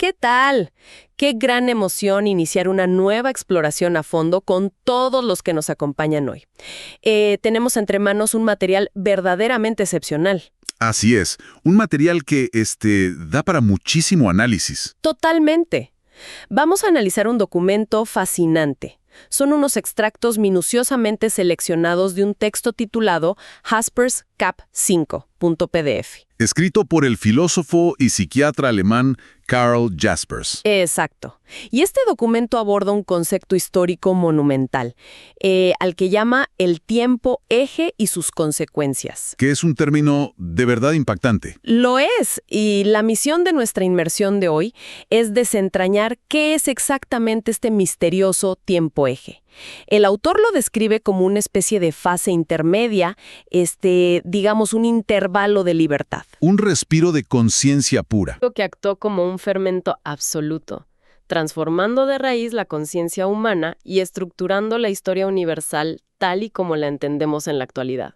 ¿Qué tal? Qué gran emoción iniciar una nueva exploración a fondo con todos los que nos acompañan hoy. Tenemos entre manos un material verdaderamente excepcional. Así es, un material que da para muchísimo análisis. Totalmente. Vamos a analizar un documento fascinante. Son unos extractos minuciosamente seleccionados de un texto titulado Jaspers Cap 5.pdf. Escrito por el filósofo y psiquiatra alemán Karl Jaspers. Exacto. Y este documento aborda un concepto histórico monumental, al que llama el tiempo eje y sus consecuencias. Que es un término de verdad impactante. Lo es, y la misión de nuestra inmersión de hoy es desentrañar qué es exactamente este misterioso tiempo eje. El autor lo describe como una especie de fase intermedia, digamos un intervalo de libertad. Un respiro de conciencia pura. Que actuó como un fermento absoluto, transformando de raíz la conciencia humana y estructurando la historia universal tal y como la entendemos en la actualidad.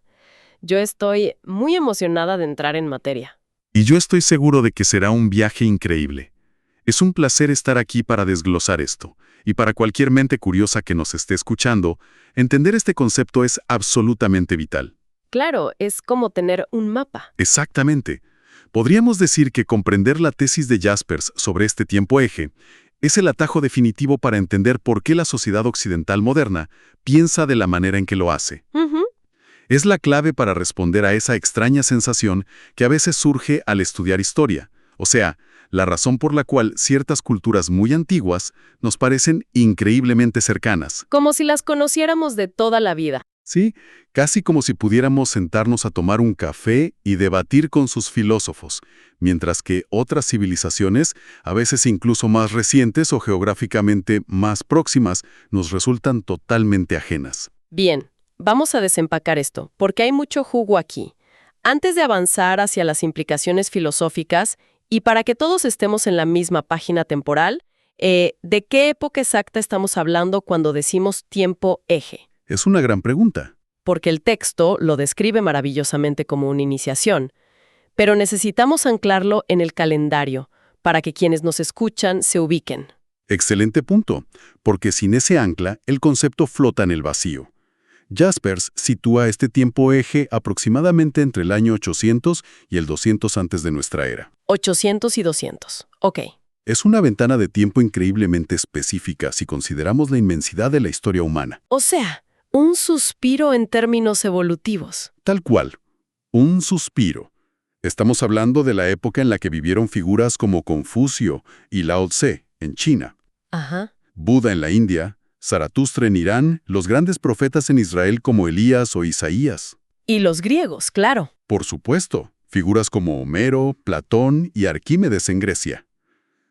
Yo estoy muy emocionada de entrar en materia. Y yo estoy seguro de que será un viaje increíble. Es un placer estar aquí para desglosar esto. Y para cualquier mente curiosa que nos esté escuchando, entender este concepto es absolutamente vital. Claro, es como tener un mapa. Exactamente. Podríamos decir que comprender la tesis de Jaspers sobre este tiempo eje es el atajo definitivo para entender por qué la sociedad occidental moderna piensa de la manera en que lo hace. Es la clave para responder a esa extraña sensación que a veces surge al estudiar historia, o sea, la razón por la cual ciertas culturas muy antiguas nos parecen increíblemente cercanas. Como si las conociéramos de toda la vida. Sí, casi como si pudiéramos sentarnos a tomar un café y debatir con sus filósofos, mientras que otras civilizaciones, a veces incluso más recientes o geográficamente más próximas, nos resultan totalmente ajenas. Bien, vamos a desempacar esto, porque hay mucho jugo aquí. Antes de avanzar hacia las implicaciones filosóficas, y para que todos estemos en la misma página temporal, ¿de qué época exacta estamos hablando cuando decimos tiempo eje? Es una gran pregunta. Porque el texto lo describe maravillosamente como una iniciación, pero necesitamos anclarlo en el calendario para que quienes nos escuchan se ubiquen. Excelente punto, porque sin ese ancla, el concepto flota en el vacío. Jaspers sitúa este tiempo eje aproximadamente entre el año 800 y el 200 antes de nuestra era. 800 y 200. Ok. Es una ventana de tiempo increíblemente específica si consideramos la inmensidad de la historia humana. O sea, un suspiro en términos evolutivos. Tal cual. Un suspiro. Estamos hablando de la época en la que vivieron figuras como Confucio y Lao Tse en China, Ajá. Buda en la India, Zaratustra en Irán, los grandes profetas en Israel como Elías o Isaías. Y los griegos, claro. Por supuesto, figuras como Homero, Platón y Arquímedes en Grecia.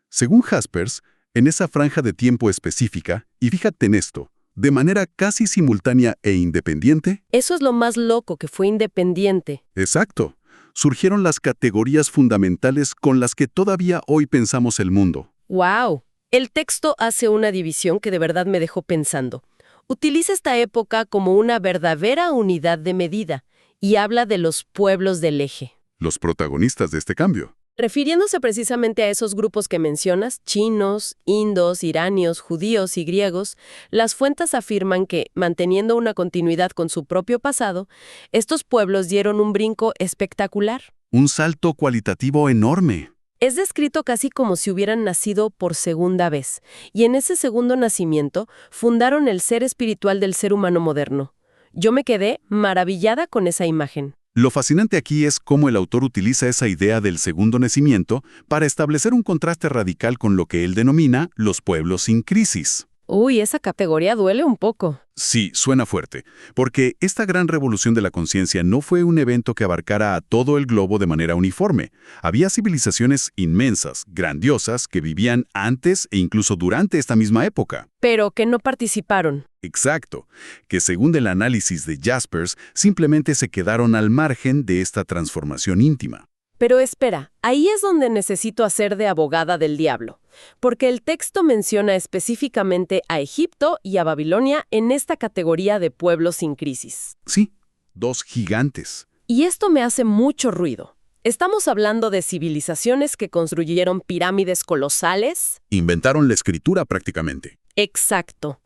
Según Jaspers, en esa franja de tiempo específica, y fíjate en esto, de manera casi simultánea e independiente. Eso es lo más loco, que fue independiente. Exacto. Surgieron las categorías fundamentales con las que todavía hoy pensamos el mundo. ¡Wow! El texto hace una división que de verdad me dejó pensando. Utiliza esta época como una verdadera unidad de medida y habla de los pueblos del eje. Los protagonistas de este cambio. Refiriéndose precisamente a esos grupos que mencionas, chinos, indos, iranios, judíos y griegos, las fuentes afirman que, manteniendo una continuidad con su propio pasado, estos pueblos dieron un brinco espectacular. Un salto cualitativo enorme. Es descrito casi como si hubieran nacido por segunda vez, y en ese segundo nacimiento fundaron el ser espiritual del ser humano moderno. Yo me quedé maravillada con esa imagen. Lo fascinante aquí es cómo el autor utiliza esa idea del segundo nacimiento para establecer un contraste radical con lo que él denomina los pueblos sin crisis. Uy, esa categoría duele un poco. Sí, suena fuerte, porque esta gran revolución de la conciencia no fue un evento que abarcara a todo el globo de manera uniforme. Había civilizaciones inmensas, grandiosas, que vivían antes e incluso durante esta misma época. Pero que no participaron. Exacto, que según el análisis de Jaspers, simplemente se quedaron al margen de esta transformación íntima. Pero espera, ahí es donde necesito hacer de abogada del diablo, porque el texto menciona específicamente a Egipto y a Babilonia en esta categoría de pueblos sin crisis. Sí, dos gigantes. Y esto me hace mucho ruido. Estamos hablando de civilizaciones que construyeron pirámides colosales. Inventaron la escritura prácticamente. Exacto.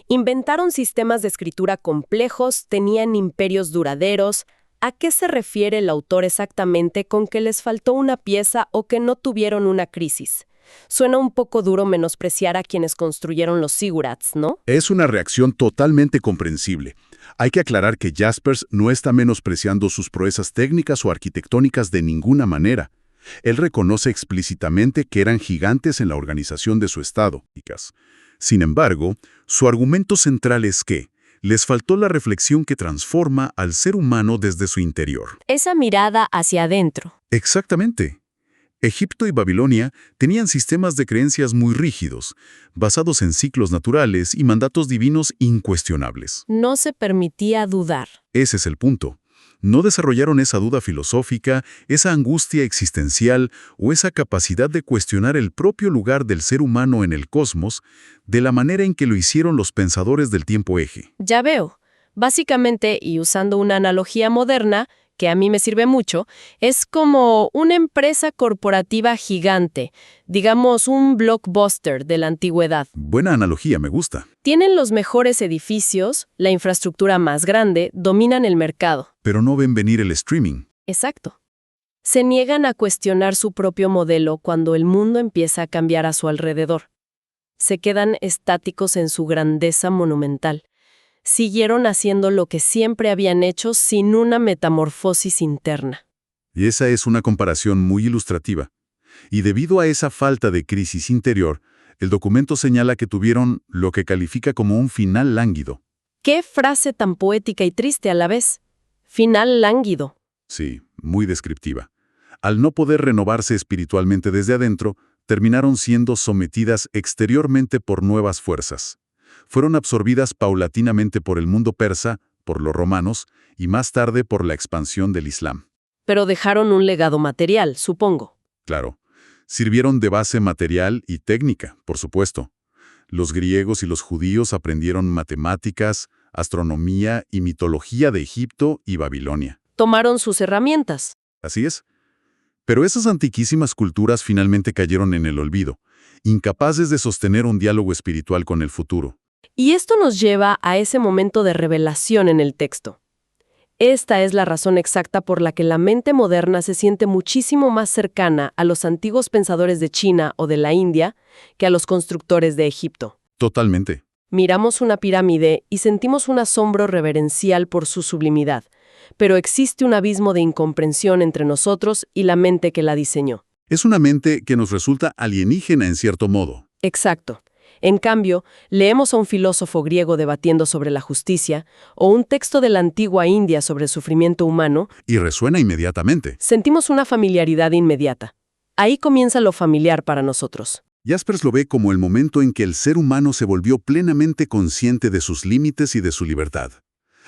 Inventaron sistemas de escritura complejos, tenían imperios duraderos. ¿A qué se refiere el autor exactamente con que les faltó una pieza o que no tuvieron una crisis? Suena un poco duro menospreciar a quienes construyeron los zigurats, ¿no? Es una reacción totalmente comprensible. Hay que aclarar que Jaspers no está menospreciando sus proezas técnicas o arquitectónicas de ninguna manera. Él reconoce explícitamente que eran gigantes en la organización de su estado. Sin embargo, su argumento central es que les faltó la reflexión que transforma al ser humano desde su interior. Esa mirada hacia adentro. Exactamente. Egipto y Babilonia tenían sistemas de creencias muy rígidos, basados en ciclos naturales y mandatos divinos incuestionables. No se permitía dudar. Ese es el punto. No desarrollaron esa duda filosófica, esa angustia existencial o esa capacidad de cuestionar el propio lugar del ser humano en el cosmos de la manera en que lo hicieron los pensadores del tiempo eje. Ya veo. Básicamente, y usando una analogía moderna, que a mí me sirve mucho, es como una empresa corporativa gigante, digamos un blockbuster de la antigüedad. Buena analogía, me gusta. Tienen los mejores edificios, la infraestructura más grande, dominan el mercado. Pero no ven venir el streaming. Exacto. Se niegan a cuestionar su propio modelo cuando el mundo empieza a cambiar a su alrededor. Se quedan estáticos en su grandeza monumental. Siguieron haciendo lo que siempre habían hecho sin una metamorfosis interna. Y esa es una comparación muy ilustrativa. Y debido a esa falta de crisis interior, el documento señala que tuvieron lo que califica como un final lánguido. ¡Qué frase tan poética y triste a la vez! Final lánguido. Sí, muy descriptiva. Al no poder renovarse espiritualmente desde adentro, terminaron siendo sometidas exteriormente por nuevas fuerzas. Fueron absorbidas paulatinamente por el mundo persa, por los romanos y más tarde por la expansión del Islam. Pero dejaron un legado material, supongo. Claro, sirvieron de base material y técnica, por supuesto. Los griegos y los judíos aprendieron matemáticas, astronomía y mitología de Egipto y Babilonia. Tomaron sus herramientas. Así es. Pero esas antiquísimas culturas finalmente cayeron en el olvido, incapaces de sostener un diálogo espiritual con el futuro. Y esto nos lleva a ese momento de revelación en el texto. Esta es la razón exacta por la que la mente moderna se siente muchísimo más cercana a los antiguos pensadores de China o de la India que a los constructores de Egipto. Totalmente. Miramos una pirámide y sentimos un asombro reverencial por su sublimidad, pero existe un abismo de incomprensión entre nosotros y la mente que la diseñó. Es una mente que nos resulta alienígena en cierto modo. Exacto. En cambio, leemos a un filósofo griego debatiendo sobre la justicia o un texto de la antigua India sobre el sufrimiento humano Y resuena inmediatamente. sentimos una familiaridad inmediata. Ahí comienza lo familiar para nosotros. Jaspers lo ve como el momento en que el ser humano se volvió plenamente consciente de sus límites y de su libertad.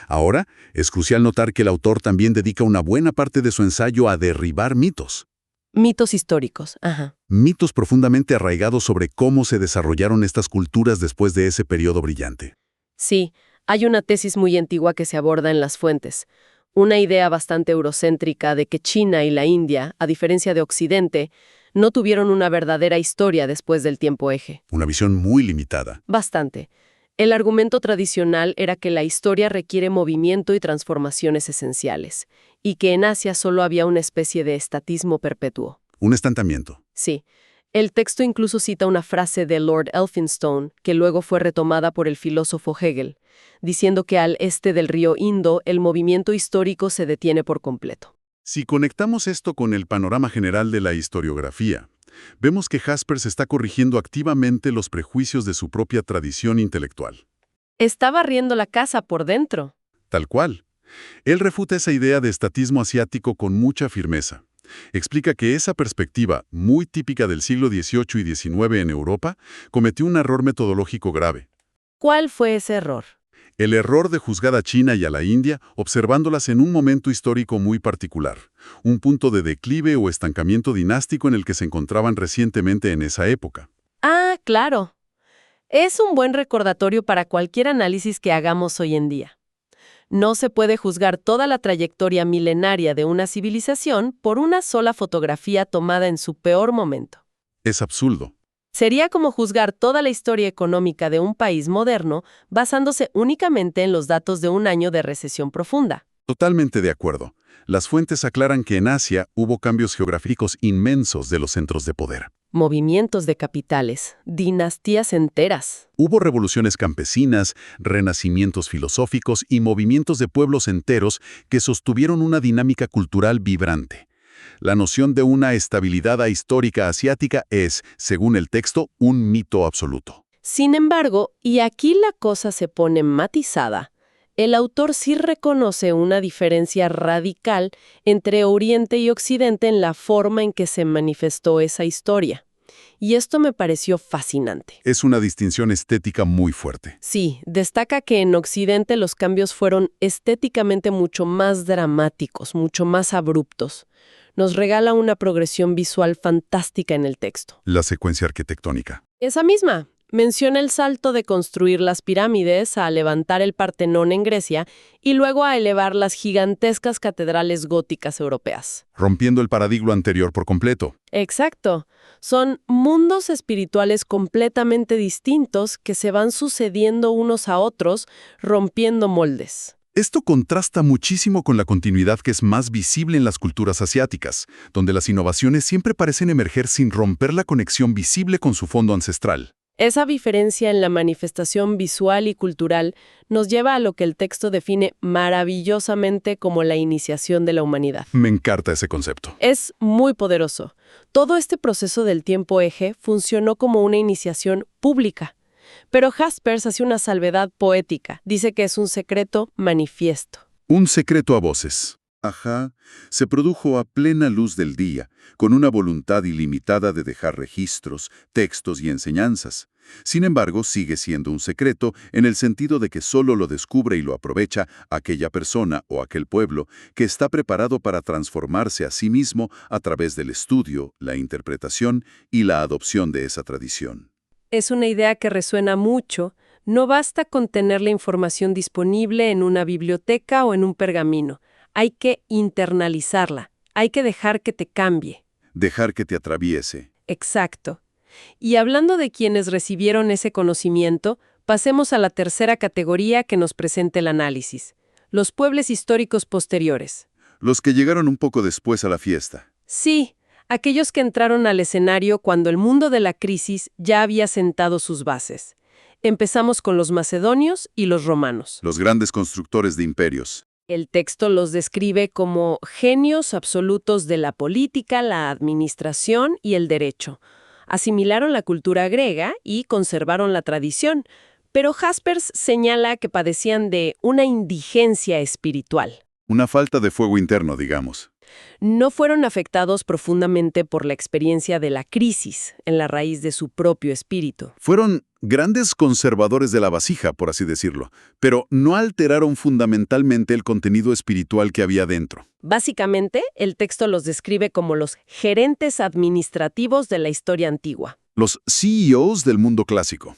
Ahora, es crucial notar que el autor también dedica una buena parte de su ensayo a derribar mitos. Mitos históricos, ajá. Mitos profundamente arraigados sobre cómo se desarrollaron estas culturas después de ese periodo brillante. Sí, hay una tesis muy antigua que se aborda en las fuentes. Una idea bastante eurocéntrica de que China y la India, a diferencia de Occidente, no tuvieron una verdadera historia después del tiempo eje. Una visión muy limitada. Bastante. El argumento tradicional era que la historia requiere movimiento y transformaciones esenciales, y que en Asia solo había una especie de estatismo perpetuo. Un estancamiento. Sí. El texto incluso cita una frase de Lord Elphinstone, que luego fue retomada por el filósofo Hegel, diciendo que al este del río Indo el movimiento histórico se detiene por completo. Si conectamos esto con el panorama general de la historiografía, vemos que Jaspers está corrigiendo activamente los prejuicios de su propia tradición intelectual. Está barriendo la casa por dentro. Tal cual. Él refuta esa idea de estatismo asiático con mucha firmeza. Explica que esa perspectiva, muy típica del siglo XVIII y XIX en Europa, cometió un error metodológico grave. ¿Cuál fue ese error? El error de juzgar a China y a la India observándolas en un momento histórico muy particular, un punto de declive o estancamiento dinástico en el que se encontraban recientemente en esa época. Ah, claro. Es un buen recordatorio para cualquier análisis que hagamos hoy en día. No se puede juzgar toda la trayectoria milenaria de una civilización por una sola fotografía tomada en su peor momento. Es absurdo. Sería como juzgar toda la historia económica de un país moderno basándose únicamente en los datos de un año de recesión profunda. Totalmente de acuerdo. Las fuentes aclaran que en Asia hubo cambios geográficos inmensos de los centros de poder. Movimientos de capitales, dinastías enteras. Hubo revoluciones campesinas, renacimientos filosóficos y movimientos de pueblos enteros que sostuvieron una dinámica cultural vibrante. La noción de una estabilidad histórica asiática es, según el texto, un mito absoluto. Sin embargo, y aquí la cosa se pone matizada, el autor sí reconoce una diferencia radical entre Oriente y Occidente en la forma en que se manifestó esa historia. Y esto me pareció fascinante. Es una distinción estética muy fuerte. Sí, destaca que en Occidente los cambios fueron estéticamente mucho más dramáticos, mucho más abruptos. Nos regala una progresión visual fantástica en el texto. La secuencia arquitectónica. Esa misma. Menciona el salto de construir las pirámides a levantar el Partenón en Grecia y luego a elevar las gigantescas catedrales góticas europeas. Rompiendo el paradigma anterior por completo. Exacto. Son mundos espirituales completamente distintos que se van sucediendo unos a otros, rompiendo moldes. Esto contrasta muchísimo con la continuidad que es más visible en las culturas asiáticas, donde las innovaciones siempre parecen emerger sin romper la conexión visible con su fondo ancestral. Esa diferencia en la manifestación visual y cultural nos lleva a lo que el texto define maravillosamente como la iniciación de la humanidad. Me encanta ese concepto. Es muy poderoso. Todo este proceso del tiempo eje funcionó como una iniciación pública. Pero Jaspers hace una salvedad poética. Dice que es un secreto manifiesto. Un secreto a voces. Ajá, se produjo a plena luz del día, con una voluntad ilimitada de dejar registros, textos y enseñanzas. Sin embargo, sigue siendo un secreto en el sentido de que solo lo descubre y lo aprovecha aquella persona o aquel pueblo que está preparado para transformarse a sí mismo a través del estudio, la interpretación y la adopción de esa tradición. Es una idea que resuena mucho. No basta con tener la información disponible en una biblioteca o en un pergamino. Hay que internalizarla, hay que dejar que te cambie. Dejar que te atraviese. Exacto. Y hablando de quienes recibieron ese conocimiento, pasemos a la tercera categoría que nos presenta el análisis: los pueblos históricos posteriores. Los que llegaron un poco después a la fiesta. Sí, aquellos que entraron al escenario cuando el mundo de la crisis ya había sentado sus bases. Empezamos con los macedonios y los romanos. Los grandes constructores de imperios. El texto los describe como genios absolutos de la política, la administración y el derecho. Asimilaron la cultura griega y conservaron la tradición, pero Jaspers señala que padecían de una indigencia espiritual. Una falta de fuego interno, digamos. No fueron afectados profundamente por la experiencia de la crisis en la raíz de su propio espíritu. Fueron grandes conservadores de la vasija, por así decirlo, pero no alteraron fundamentalmente el contenido espiritual que había dentro. Básicamente, el texto los describe como los gerentes administrativos de la historia antigua. Los CEOs del mundo clásico.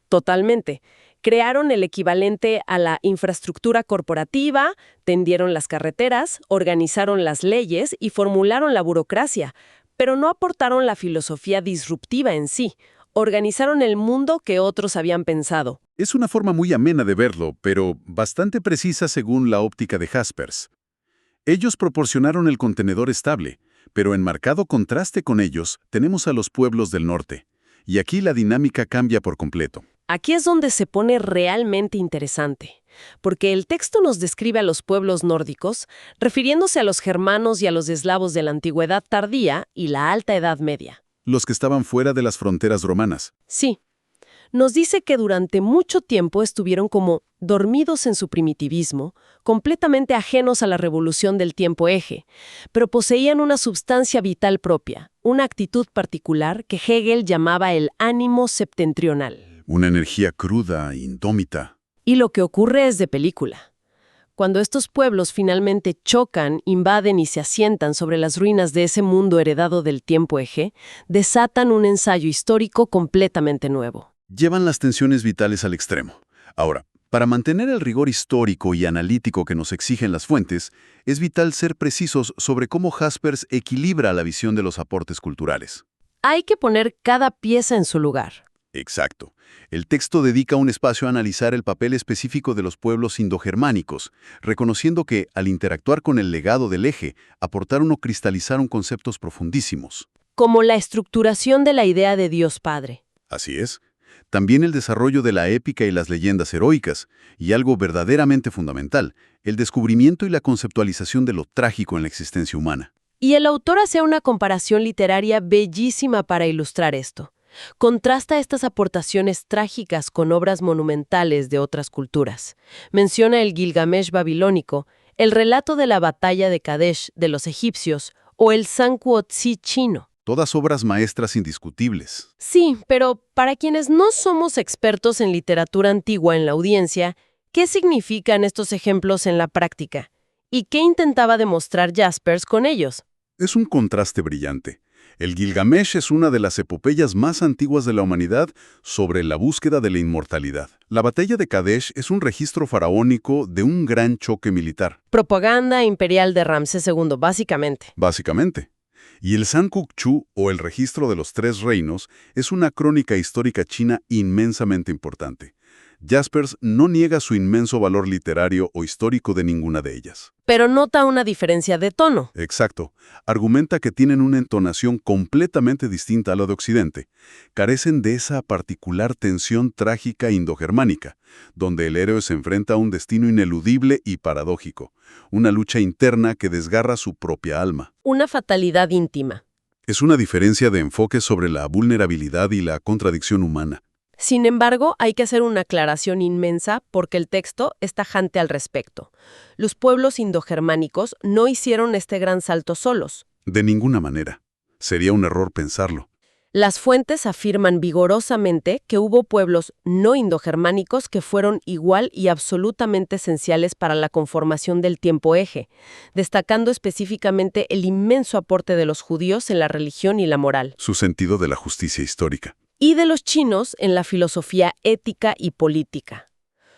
Totalmente. Crearon el equivalente a la infraestructura corporativa, tendieron las carreteras, organizaron las leyes y formularon la burocracia, pero no aportaron la filosofía disruptiva en sí. Organizaron el mundo que otros habían pensado. Es una forma muy amena de verlo, pero bastante precisa según la óptica de Jaspers. Ellos proporcionaron el contenedor estable, pero en marcado contraste con ellos tenemos a los pueblos del norte. Y aquí la dinámica cambia por completo. Aquí es donde se pone realmente interesante, porque el texto nos describe a los pueblos nórdicos, refiriéndose a los germanos y a los eslavos de la antigüedad tardía y la alta edad media. Los que estaban fuera de las fronteras romanas. Sí. Nos dice que durante mucho tiempo estuvieron como dormidos en su primitivismo, completamente ajenos a la revolución del tiempo eje, pero poseían una substancia vital propia, una actitud particular que Hegel llamaba el ánimo septentrional. Una energía cruda, indómita. Y lo que ocurre es de película. Cuando estos pueblos finalmente chocan, invaden y se asientan sobre las ruinas de ese mundo heredado del tiempo eje, desatan un ensayo histórico completamente nuevo. Llevan las tensiones vitales al extremo. Ahora, Para mantener el rigor histórico y analítico que nos exigen las fuentes, es vital ser precisos sobre cómo Jaspers equilibra la visión de los aportes culturales. Hay que poner cada pieza en su lugar. Exacto. El texto dedica un espacio a analizar el papel específico de los pueblos indogermánicos, reconociendo que, al interactuar con el legado del eje, aportaron o cristalizaron conceptos profundísimos. Como la estructuración de la idea de Dios Padre. Así es. También el desarrollo de la épica y las leyendas heroicas, y algo verdaderamente fundamental, el descubrimiento y la conceptualización de lo trágico en la existencia humana. Y el autor hace una comparación literaria bellísima para ilustrar esto. Contrasta estas aportaciones trágicas con obras monumentales de otras culturas. Menciona el Gilgamesh babilónico, el relato de la batalla de Kadesh de los egipcios o el Sankuo-Tzi chino. Todas obras maestras indiscutibles. Sí, pero para quienes no somos expertos en literatura antigua en la audiencia, ¿qué significan estos ejemplos en la práctica? ¿Y qué intentaba demostrar Jaspers con ellos? Es un contraste brillante. El Gilgamesh es una de las epopeyas más antiguas de la humanidad sobre la búsqueda de la inmortalidad. La batalla de Kadesh es un registro faraónico de un gran choque militar. Propaganda imperial de Ramsés II, básicamente. Básicamente. Y el Sankukchu, o el registro de los tres reinos, es una crónica histórica china inmensamente importante. Jaspers no niega su inmenso valor literario o histórico de ninguna de ellas. Pero nota una diferencia de tono. Exacto. Argumenta que tienen una entonación completamente distinta a la de Occidente. Carecen de esa particular tensión trágica indogermánica, donde el héroe se enfrenta a un destino ineludible y paradójico, una lucha interna que desgarra su propia alma. Una fatalidad íntima. Es una diferencia de enfoque sobre la vulnerabilidad y la contradicción humana. Sin embargo, hay que hacer una aclaración inmensa porque el texto es tajante al respecto. Los pueblos indogermánicos no hicieron este gran salto solos. De ninguna manera. Sería un error pensarlo. Las fuentes afirman vigorosamente que hubo pueblos no indogermánicos que fueron igual y absolutamente esenciales para la conformación del tiempo eje, destacando específicamente el inmenso aporte de los judíos en la religión y la moral. Su sentido de la justicia histórica. Y de los chinos en la filosofía ética y política.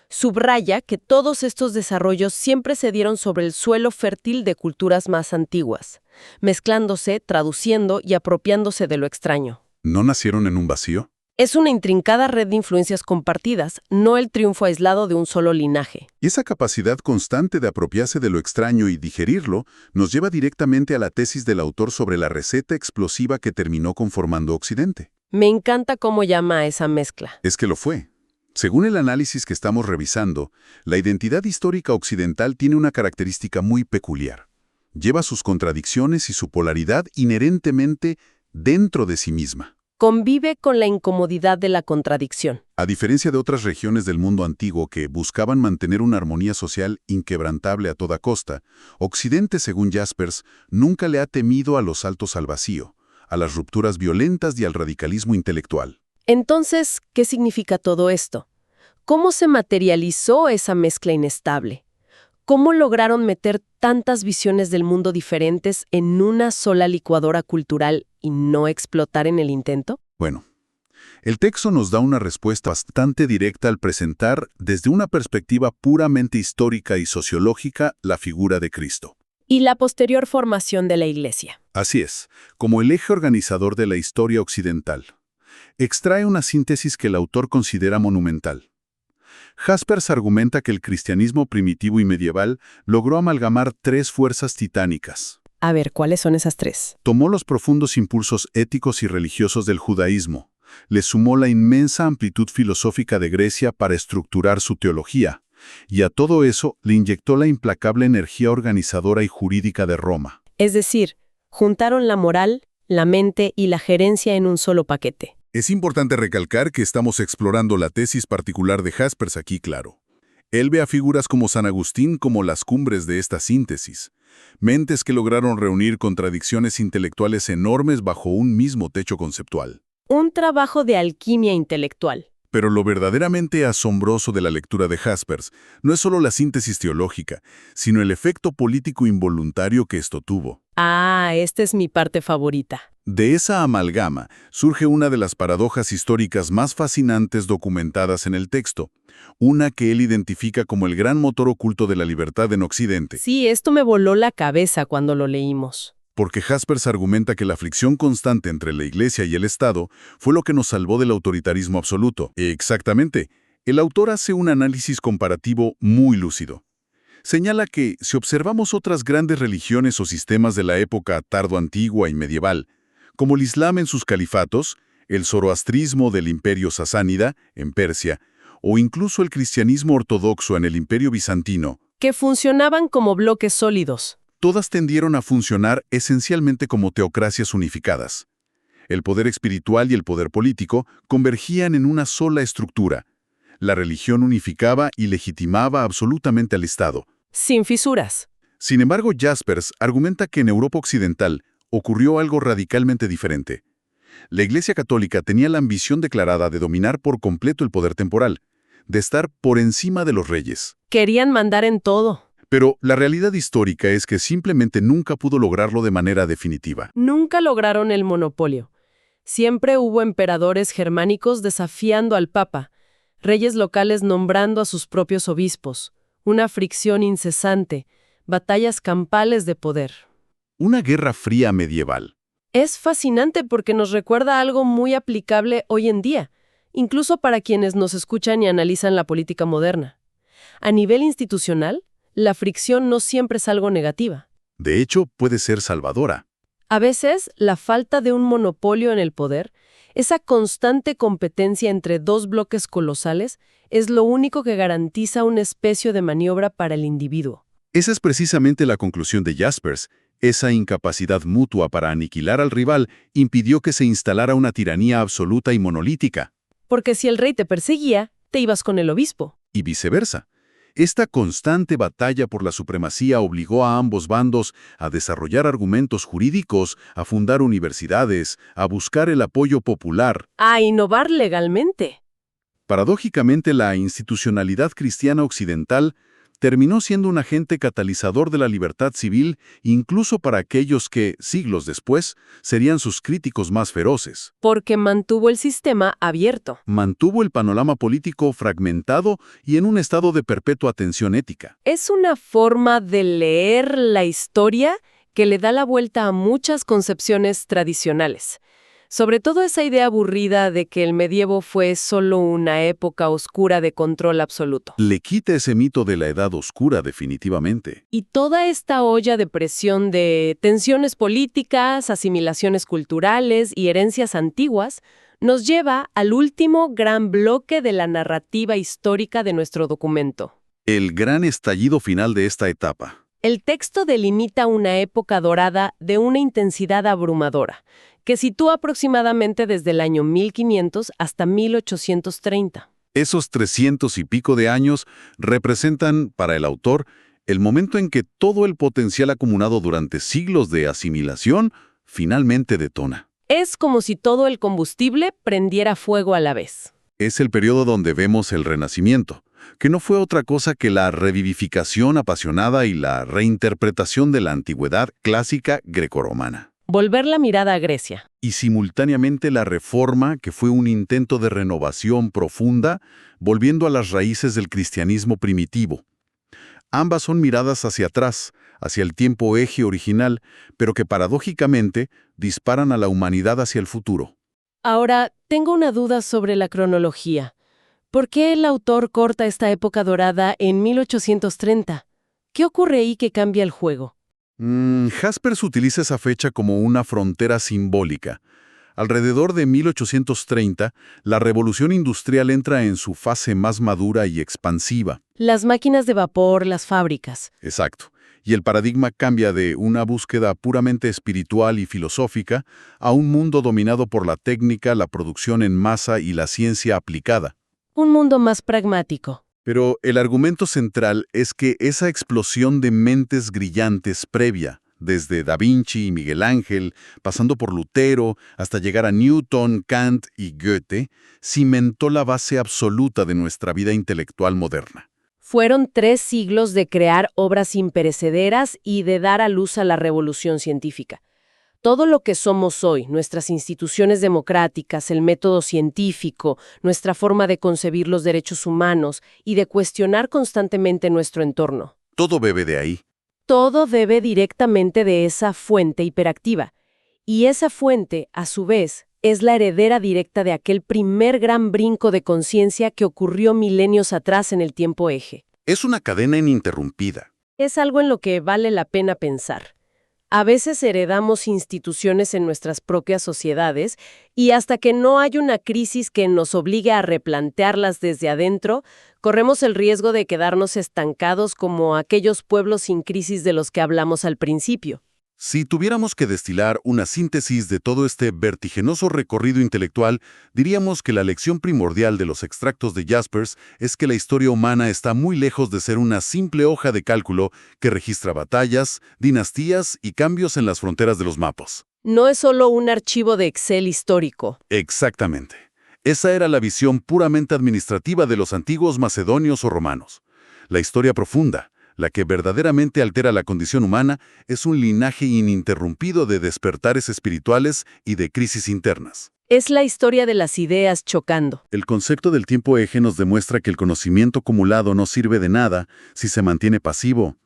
Subraya que todos estos desarrollos siempre se dieron sobre el suelo fértil de culturas más antiguas, mezclándose, traduciendo y apropiándose de lo extraño. ¿No nacieron en un vacío? Es una intrincada red de influencias compartidas, no el triunfo aislado de un solo linaje. Y esa capacidad constante de apropiarse de lo extraño y digerirlo nos lleva directamente a la tesis del autor sobre la receta explosiva que terminó conformando Occidente. Me encanta cómo llama a esa mezcla. Es que lo fue. Según el análisis que estamos revisando, la identidad histórica occidental tiene una característica muy peculiar. Lleva sus contradicciones y su polaridad inherentemente dentro de sí misma. Convive con la incomodidad de la contradicción. A diferencia de otras regiones del mundo antiguo que buscaban mantener una armonía social inquebrantable a toda costa, Occidente, según Jaspers, nunca le ha temido a los saltos al vacío, a las rupturas violentas y al radicalismo intelectual. Entonces, ¿qué significa todo esto? ¿Cómo se materializó esa mezcla inestable? ¿Cómo lograron meter tantas visiones del mundo diferentes en una sola licuadora cultural y no explotar en el intento? Bueno, el texto nos da una respuesta bastante directa al presentar, desde una perspectiva puramente histórica y sociológica, la figura de Cristo. Y la posterior formación de la Iglesia. Así es, como el eje organizador de la historia occidental. Extrae una síntesis que el autor considera monumental. Jaspers argumenta que el cristianismo primitivo y medieval logró amalgamar tres fuerzas titánicas. A ver, ¿cuáles son esas tres? Tomó los profundos impulsos éticos y religiosos del judaísmo, le sumó la inmensa amplitud filosófica de Grecia para estructurar su teología, y a todo eso le inyectó la implacable energía organizadora y jurídica de Roma. Es decir, juntaron la moral, la mente y la gerencia en un solo paquete. Es importante recalcar que estamos explorando la tesis particular de Jaspers aquí, claro. Él ve a figuras como San Agustín como las cumbres de esta síntesis, mentes que lograron reunir contradicciones intelectuales enormes bajo un mismo techo conceptual. Un trabajo de alquimia intelectual. Pero lo verdaderamente asombroso de la lectura de Jaspers no es solo la síntesis teológica, sino el efecto político involuntario que esto tuvo. Ah, esta es mi parte favorita. De esa amalgama surge una de las paradojas históricas más fascinantes documentadas en el texto, una que él identifica como el gran motor oculto de la libertad en Occidente. Sí, esto me voló la cabeza cuando lo leímos. Porque Jaspers argumenta que la fricción constante entre la Iglesia y el Estado fue lo que nos salvó del autoritarismo absoluto. Exactamente. El autor hace un análisis comparativo muy lúcido. Señala que, si observamos otras grandes religiones o sistemas de la época tardo-antigua y medieval, como el Islam en sus califatos, el zoroastrismo del Imperio Sasánida, en Persia, o incluso el cristianismo ortodoxo en el Imperio Bizantino, Que funcionaban como bloques sólidos. todas tendieron a funcionar esencialmente como teocracias unificadas. El poder espiritual y el poder político convergían en una sola estructura. La religión unificaba y legitimaba absolutamente al Estado. Sin fisuras. Sin embargo, Jaspers argumenta que en Europa Occidental ocurrió algo radicalmente diferente. La Iglesia Católica tenía la ambición declarada de dominar por completo el poder temporal, de estar por encima de los reyes. Querían mandar en todo. Pero la realidad histórica es que simplemente nunca pudo lograrlo de manera definitiva. Nunca lograron el monopolio. Siempre hubo emperadores germánicos desafiando al Papa, reyes locales nombrando a sus propios obispos, una fricción incesante, batallas campales de poder. Una guerra fría medieval. Es fascinante porque nos recuerda algo muy aplicable hoy en día, incluso para quienes nos escuchan y analizan la política moderna. A nivel institucional, la fricción no siempre es algo negativa. De hecho, puede ser salvadora. A veces, la falta de un monopolio en el poder, esa constante competencia entre dos bloques colosales, es lo único que garantiza una especie de maniobra para el individuo. Esa es precisamente la conclusión de Jaspers. Esa incapacidad mutua para aniquilar al rival impidió que se instalara una tiranía absoluta y monolítica, Porque si el rey te perseguía, te ibas con el obispo. y viceversa. Esta constante batalla por la supremacía obligó a ambos bandos a desarrollar argumentos jurídicos, a fundar universidades, a buscar el apoyo popular. A innovar legalmente. Paradójicamente, la institucionalidad cristiana occidental terminó siendo un agente catalizador de la libertad civil, incluso para aquellos que, siglos después, serían sus críticos más feroces. Porque mantuvo el sistema abierto. Mantuvo el panorama político fragmentado y en un estado de perpetua tensión ética. Es una forma de leer la historia que le da la vuelta a muchas concepciones tradicionales. Sobre todo esa idea aburrida de que el medievo fue solo una época oscura de control absoluto. Le quita ese mito de la edad oscura definitivamente. Y toda esta olla de presión de tensiones políticas, asimilaciones culturales y herencias antiguas nos lleva al último gran bloque de la narrativa histórica de nuestro documento. El gran estallido final de esta etapa. El texto delimita una época dorada de una intensidad abrumadora, que sitúa aproximadamente desde el año 1500 hasta 1830. Esos 300 y pico de años representan, para el autor, el momento en que todo el potencial acumulado durante siglos de asimilación finalmente detona. Es como si todo el combustible prendiera fuego a la vez. Es el periodo donde vemos el Renacimiento, que no fue otra cosa que la revivificación apasionada y la reinterpretación de la antigüedad clásica grecorromana. Volver la mirada a Grecia. Y simultáneamente la Reforma, que fue un intento de renovación profunda, volviendo a las raíces del cristianismo primitivo. Ambas son miradas hacia atrás, hacia el tiempo eje original, pero que paradójicamente disparan a la humanidad hacia el futuro. Ahora, tengo una duda sobre la cronología. ¿Por qué el autor corta esta época dorada en 1830? ¿Qué ocurre ahí que cambia el juego? Jaspers utiliza esa fecha como una frontera simbólica. Alrededor de 1830, la revolución industrial entra en su fase más madura y expansiva. Las máquinas de vapor, las fábricas. Exacto. Y el paradigma cambia de una búsqueda puramente espiritual y filosófica a un mundo dominado por la técnica, la producción en masa y la ciencia aplicada. Un mundo más pragmático. Pero el argumento central es que esa explosión de mentes brillantes previa, desde Da Vinci y Miguel Ángel, pasando por Lutero, hasta llegar a Newton, Kant y Goethe, cimentó la base absoluta de nuestra vida intelectual moderna. Fueron 3 siglos de crear obras imperecederas y de dar a luz a la revolución científica. Todo lo que somos hoy, nuestras instituciones democráticas, el método científico, nuestra forma de concebir los derechos humanos y de cuestionar constantemente nuestro entorno. Todo bebe de ahí. Todo debe directamente de esa fuente hiperactiva. Y esa fuente, a su vez, es la heredera directa de aquel primer gran brinco de conciencia que ocurrió milenios atrás en el tiempo eje. Es una cadena ininterrumpida. Es algo en lo que vale la pena pensar. A veces heredamos instituciones en nuestras propias sociedades y hasta que no hay una crisis que nos obligue a replantearlas desde adentro, corremos el riesgo de quedarnos estancados como aquellos pueblos sin crisis de los que hablamos al principio. Si tuviéramos que destilar una síntesis de todo este vertiginoso recorrido intelectual, diríamos que la lección primordial de los extractos de Jaspers es que la historia humana está muy lejos de ser una simple hoja de cálculo que registra batallas, dinastías y cambios en las fronteras de los mapas. No es solo un archivo de Excel histórico. Exactamente. Esa era la visión puramente administrativa de los antiguos macedonios o romanos. La historia profunda, la que verdaderamente altera la condición humana, es un linaje ininterrumpido de despertares espirituales y de crisis internas. Es la historia de las ideas chocando. El concepto del tiempo eje nos demuestra que el conocimiento acumulado no sirve de nada si se mantiene pasivo.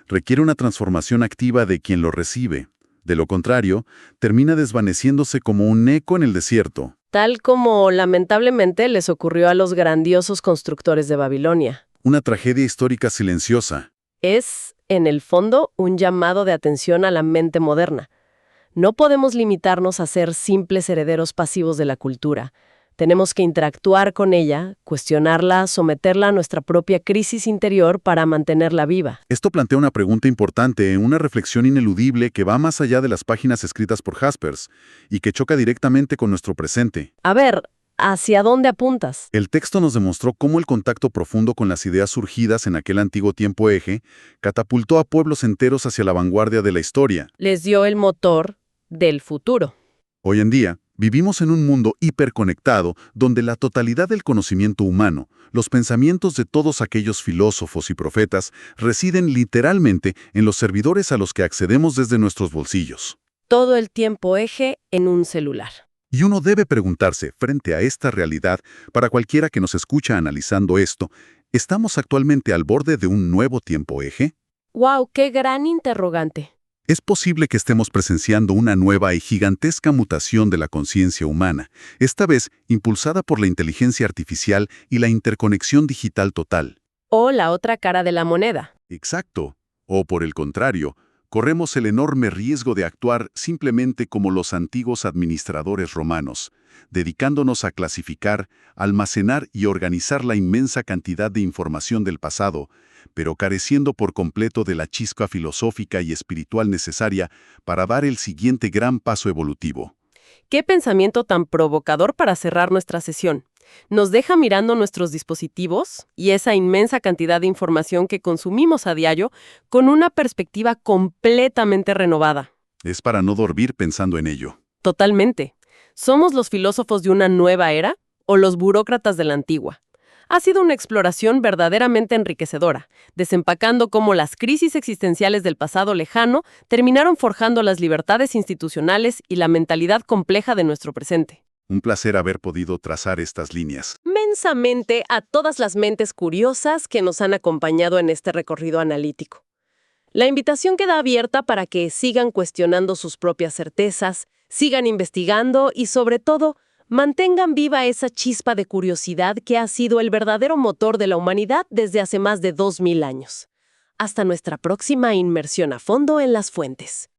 Requiere una transformación activa de quien lo recibe. De lo contrario, termina desvaneciéndose como un eco en el desierto. Tal como lamentablemente les ocurrió a los grandiosos constructores de Babilonia. Una tragedia histórica silenciosa. Es, en el fondo, un llamado de atención a la mente moderna. No podemos limitarnos a ser simples herederos pasivos de la cultura. Tenemos que interactuar con ella, cuestionarla, someterla a nuestra propia crisis interior para mantenerla viva. Esto plantea una pregunta importante, una reflexión ineludible que va más allá de las páginas escritas por Jaspers y que choca directamente con nuestro presente. A ver, ¿hacia dónde apuntas? El texto nos demostró cómo el contacto profundo con las ideas surgidas en aquel antiguo tiempo eje catapultó a pueblos enteros hacia la vanguardia de la historia. Les dio el motor del futuro. Hoy en día, vivimos en un mundo hiperconectado donde la totalidad del conocimiento humano, los pensamientos de todos aquellos filósofos y profetas, residen literalmente en los servidores a los que accedemos desde nuestros bolsillos. Todo el tiempo eje en un celular. Y uno debe preguntarse, frente a esta realidad, para cualquiera que nos escucha analizando esto, ¿estamos actualmente al borde de un nuevo tiempo eje? ¡Wow! ¡Qué gran interrogante! Es posible que estemos presenciando una nueva y gigantesca mutación de la conciencia humana, esta vez impulsada por la inteligencia artificial y la interconexión digital total. O la otra cara de la moneda. Exacto. O por el contrario, corremos el enorme riesgo de actuar simplemente como los antiguos administradores romanos, dedicándonos a clasificar, almacenar y organizar la inmensa cantidad de información del pasado, pero careciendo por completo de la chispa filosófica y espiritual necesaria para dar el siguiente gran paso evolutivo. ¡Qué pensamiento tan provocador para cerrar nuestra sesión! Nos deja mirando nuestros dispositivos y esa inmensa cantidad de información que consumimos a diario con una perspectiva completamente renovada. Es para no dormir pensando en ello. Totalmente. ¿Somos los filósofos de una nueva era o los burócratas de la antigua? Ha sido una exploración verdaderamente enriquecedora, desempacando cómo las crisis existenciales del pasado lejano terminaron forjando las libertades institucionales y la mentalidad compleja de nuestro presente. Un placer haber podido trazar estas líneas. Inmensamente a todas las mentes curiosas que nos han acompañado en este recorrido analítico. La invitación queda abierta para que sigan cuestionando sus propias certezas, sigan investigando y, sobre todo, mantengan viva esa chispa de curiosidad que ha sido el verdadero motor de la humanidad desde hace más de 2000 años. Hasta nuestra próxima inmersión a fondo en las fuentes.